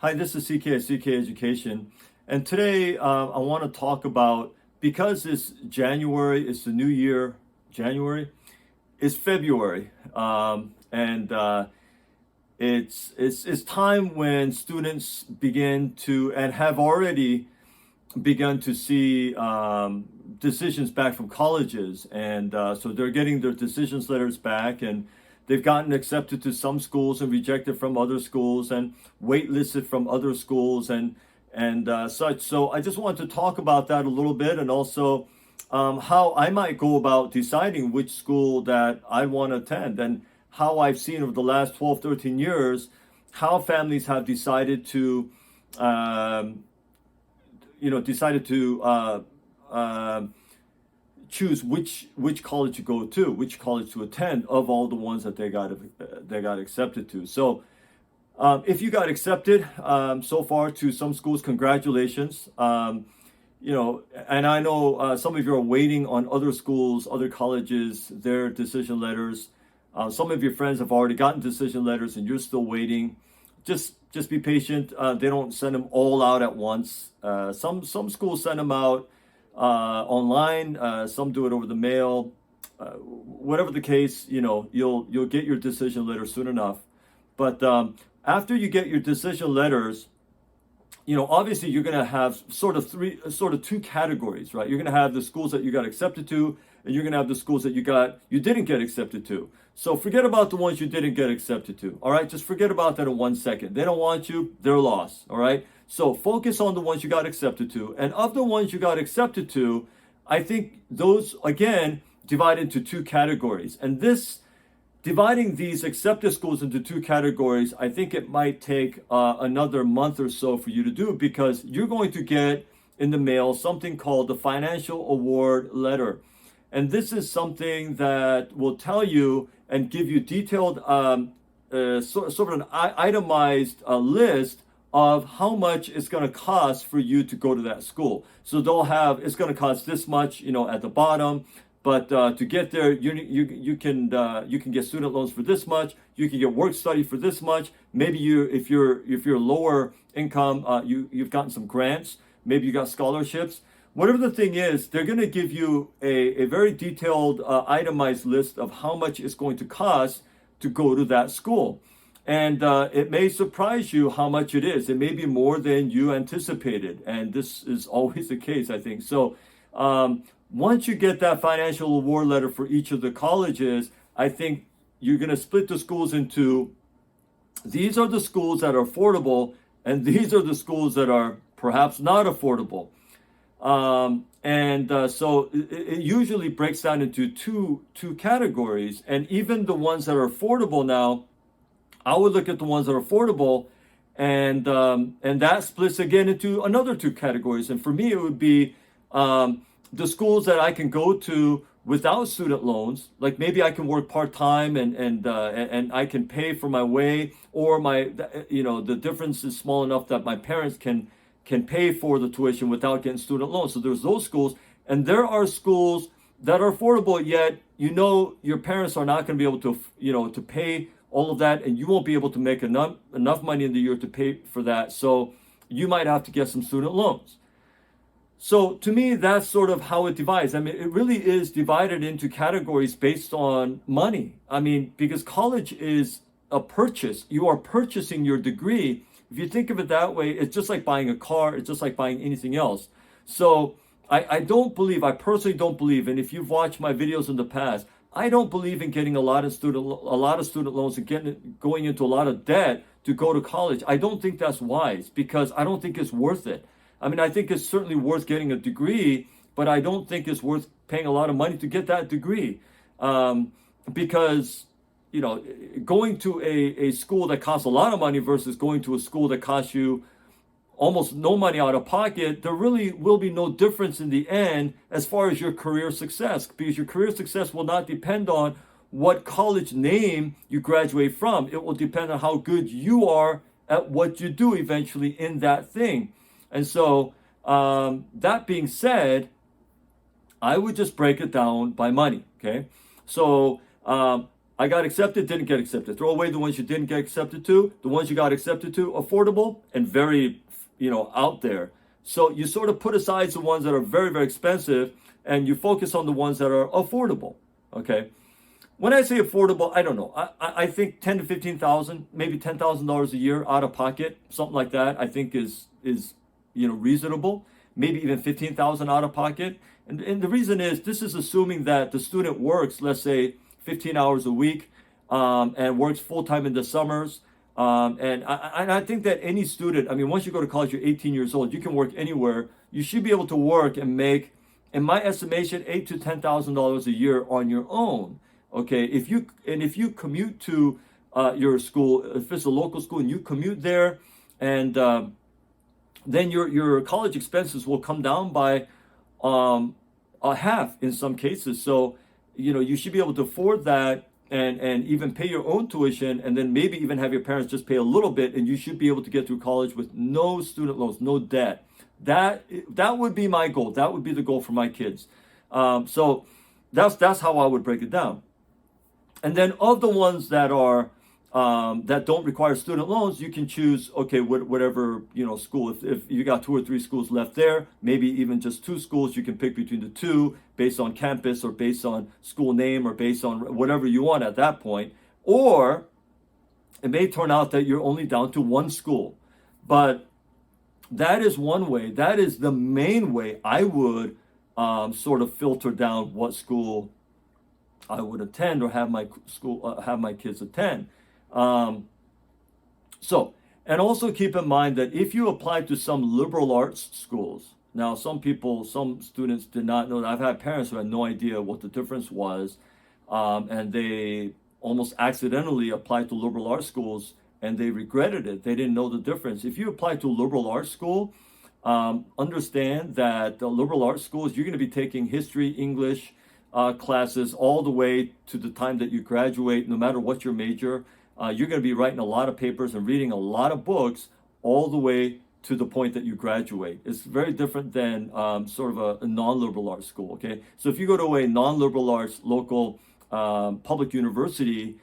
Hi, this is CK at CK Education, and today I want to talk about, because it's January, it's the new year. January, it's February, and it's time when students begin to and have already begun to see decisions back from colleges, and so they're getting their decisions letters back, and they've gotten accepted to some schools and rejected from other schools, and waitlisted from other schools, and such. So I just want to talk about that a little bit, and also how I might go about deciding which school that I want to attend, and how I've seen over the last 12, 13 years how families have decided to um, decided to choose which college to go to, which college to attend of all the ones that they got accepted to. So if you got accepted so far to some schools, congratulations. And I know some of you are waiting on other schools, other colleges, their decision letters. Some of your friends have already gotten decision letters, and you're still waiting. Just be patient. They don't send them all out at once. Some schools send them out online. Some do it over the mail. Whatever the case, you'll get your decision letter soon enough. But after you get your decision letters, obviously you're going to have sort of two categories, right? You're going to have the schools that you got accepted to, and you're going to have the schools that you didn't get accepted to. So forget about the ones you didn't get accepted to. All right, just forget about that in 1 second. They don't want you, they're lost. All right, so focus on the ones you got accepted to, and of the ones you got accepted to, I think those again divide into two categories, and this dividing these accepted schools into two categories, I think it might take another month or so for you to do, because you're going to get in the mail something called the financial award letter. And this is something that will tell you and give you detailed, sort of an itemized list of how much it's going to cost for you to go to that school. So they'll have, it's going to cost this much, at the bottom. But to get there, you can get student loans for this much. You can get work study for this much. Maybe if you're lower income, you've gotten some grants. Maybe you got scholarships. Whatever the thing is, they're going to give you a very detailed, itemized list of how much it's going to cost to go to that school. And it may surprise you how much it is. It may be more than you anticipated. And this is always the case, I think. So once you get that financial award letter for each of the colleges, I think you're going to split the schools into, these are the schools that are affordable, and these are the schools that are perhaps not affordable. So it usually breaks down into two categories. And even the ones that are affordable now, I would look at the ones that are affordable, and that splits again into another two categories. And for me, it would be the schools that I can go to without student loans. Like maybe I can work part-time, and I can pay for my way, or the difference is small enough that my parents can pay for the tuition without getting student loans. So there's those schools, and there are schools that are affordable, yet your parents are not going to be able to to pay all of that, and you won't be able to make enough money in the year to pay for that. So you might have to get some student loans. So to me, that's sort of how it divides. I mean, it really is divided into categories based on money. I mean, because college is a purchase. You are purchasing your degree. If you think of it that way, it's just like buying a car. It's just like buying anything else. So I personally don't believe, and if you've watched my videos in the past, I don't believe in getting a lot of student loans and going into a lot of debt to go to college. I don't think that's wise, because I don't think it's worth it. I mean, I think it's certainly worth getting a degree, but I don't think it's worth paying a lot of money to get that degree, because going to a school that costs a lot of money versus going to a school that costs you almost no money out of pocket, there really will be no difference in the end as far as your career success, because your career success will not depend on what college name you graduate from. It will depend on how good you are at what you do eventually in that thing. And so that being said, I would just break it down by money. Okay, so I got accepted, didn't get accepted. Throw away the ones you didn't get accepted to. The ones you got accepted to, affordable and very, out there. So you sort of put aside the ones that are very, very expensive, and you focus on the ones that are affordable. Okay. When I say affordable, I don't know. I think 10 to 15,000, maybe $10,000 a year out of pocket, something like that. I think is reasonable. Maybe even 15,000 out of pocket. And the reason is this is assuming that the student works, let's say, 15 hours a week, and works full time in the summers. And I think that any student, I mean, once you go to college, you're 18 years old, you can work anywhere. You should be able to work and make, in my estimation, $8,000 to $10,000 a year on your own. Okay, if you commute to your school, if it's a local school and you commute there, and then your college expenses will come down by a half in some cases. So you should be able to afford that, and even pay your own tuition, and then maybe even have your parents just pay a little bit, and you should be able to get through college with no student loans, no debt. That would be my goal. That would be the goal for my kids. So that's how I would break it down. And then of the ones that are that don't require student loans, you can choose, okay, whatever school. If you got 2 or 3 schools left there, maybe even just 2 schools, you can pick between the 2 based on campus or based on school name or based on whatever you want at that point. Or it may turn out that you're only down to 1 school. But that is one way. That is the main way I would sort of filter down what school I would attend or have my school have my kids attend. So, and also keep in mind that if you apply to some liberal arts schools, now some students did not know that. I've had parents who had no idea what the difference was, and they almost accidentally applied to liberal arts schools and they regretted it. They didn't know the difference. If you apply to a liberal arts school, understand that the liberal arts schools, you're going to be taking history, English, classes all the way to the time that you graduate, no matter what your major. You're going to be writing a lot of papers and reading a lot of books all the way to the point that you graduate. It's very different than sort of a non-liberal arts school, okay? So if you go to a non-liberal arts local public university,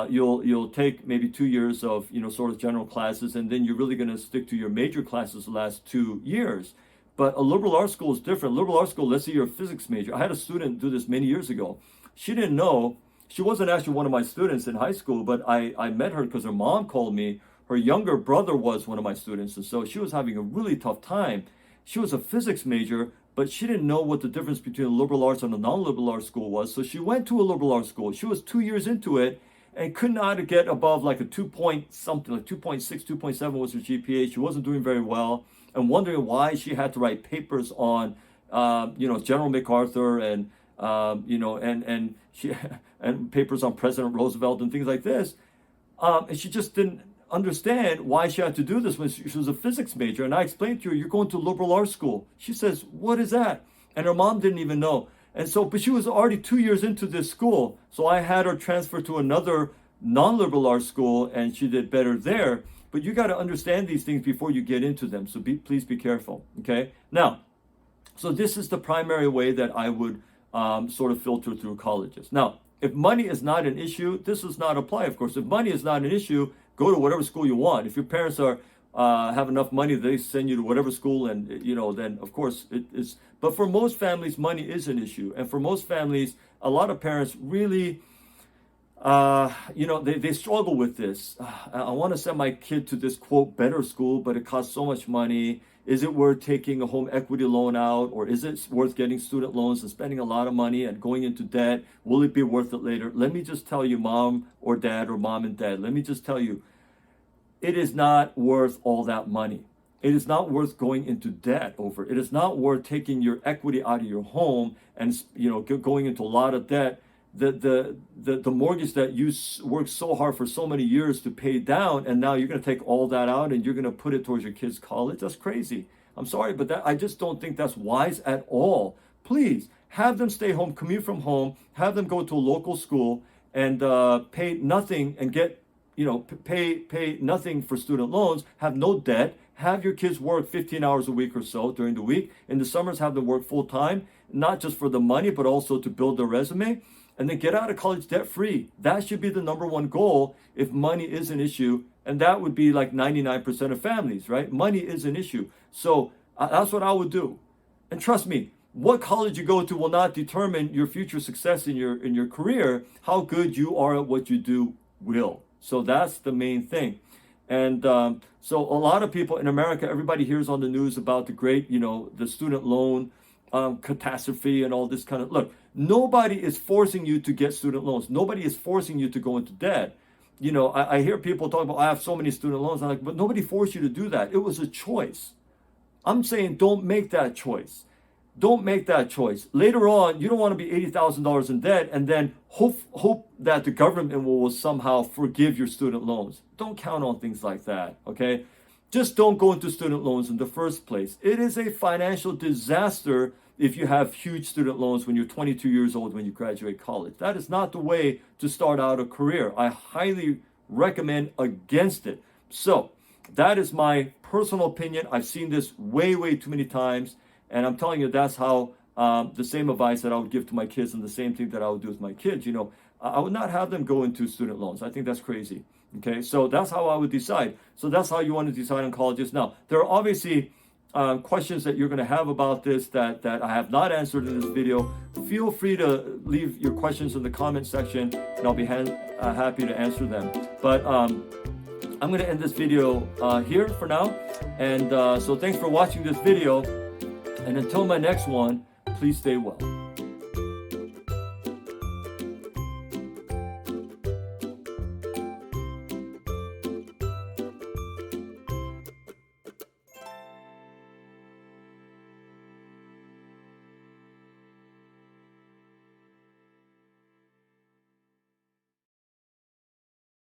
you'll take maybe 2 years of sort of general classes, and then you're really going to stick to your major classes the last 2 years. But a liberal arts school is different. Liberal arts school, let's say you're a physics major. I had a student do this many years ago. She didn't know. She wasn't actually one of my students in high school, but I met her because her mom called me. Her younger brother was one of my students, and so she was having a really tough time. She was a physics major, but she didn't know what the difference between a liberal arts and a non-liberal arts school was. So she went to a liberal arts school. She was 2 years into it and could not get above like a 2 point something, like 2.6, 2.7 was her GPA. She wasn't doing very well, and wondering why she had to write papers on, General MacArthur and and papers on President Roosevelt and things like this. And she just didn't understand why she had to do this when she was a physics major. And I explained to her, you're going to liberal arts school. She says, what is that? And her mom didn't even know. And so, but she was already 2 years into this school. So I had her transfer to another non-liberal arts school, and she did better there. But you got to understand these things before you get into them. So please be careful. Okay. Now, so this is the primary way that I would sort of filter through colleges. Now, if money is not an issue, this does not apply, of course. If money is not an issue, go to whatever school you want. If your parents have enough money, they send you to whatever school, and then of course it is. But for most families, money is an issue, and for most families, a lot of parents really, they struggle with this. I want to send my kid to this quote better school, but it costs so much money. Is it worth taking a home equity loan out, or is it worth getting student loans and spending a lot of money and going into debt? Will it be worth it later? Let me just tell you, mom or dad, or mom and dad, let me just tell you, it is not worth all that money. It is not worth going into debt over. It is not worth taking your equity out of your home and going into a lot of debt. The mortgage that you worked so hard for so many years to pay down, and now you're going to take all that out and you're going to put it towards your kids' college. That's crazy. I'm sorry, but I just don't think that's wise at all. Please have them stay home, commute from home, have them go to a local school and pay nothing and get pay nothing for student loans, have no debt, have your kids work 15 hours a week or so during the week. In the summers, have them work full time, not just for the money, but also to build their resume. and then get out of college debt free. That should be the number one goal if money is an issue. And that would be like 99% of families, right? Money is an issue. So that's what I would do. And trust me, what college you go to will not determine your future success in your career. How good you are at what you do will. So that's the main thing. And so a lot of people in America, everybody hears on the news about the great, the student loan catastrophe and all this kind of, look, nobody is forcing you to get student loans. Nobody is forcing you to go into debt. I hear people talk about, I have so many student loans. I'm like, but nobody forced you to do that. It was a choice. I'm saying don't make that choice. Don't make that choice. Later on, you don't want to be $80,000 in debt and then hope that the government will somehow forgive your student loans. Don't count on things like that, okay? Just don't go into student loans in the first place. It is a financial disaster if you have huge student loans when you're 22 years old when you graduate college. That is not the way to start out a career. I highly recommend against it. So that is my personal opinion. I've seen this way, way too many times. And I'm telling you, that's how the same advice that I would give to my kids and the same thing that I would do with my kids. I would not have them go into student loans. I think that's crazy. Okay, so that's how I would decide. So that's how you want to decide on colleges. Now, there are obviously questions that you're going to have about this that I have not answered in this video. Feel free to leave your questions in the comment section, and I'll be happy to answer them. But I'm going to end this video here for now. And so thanks for watching this video. And until my next one, please stay well.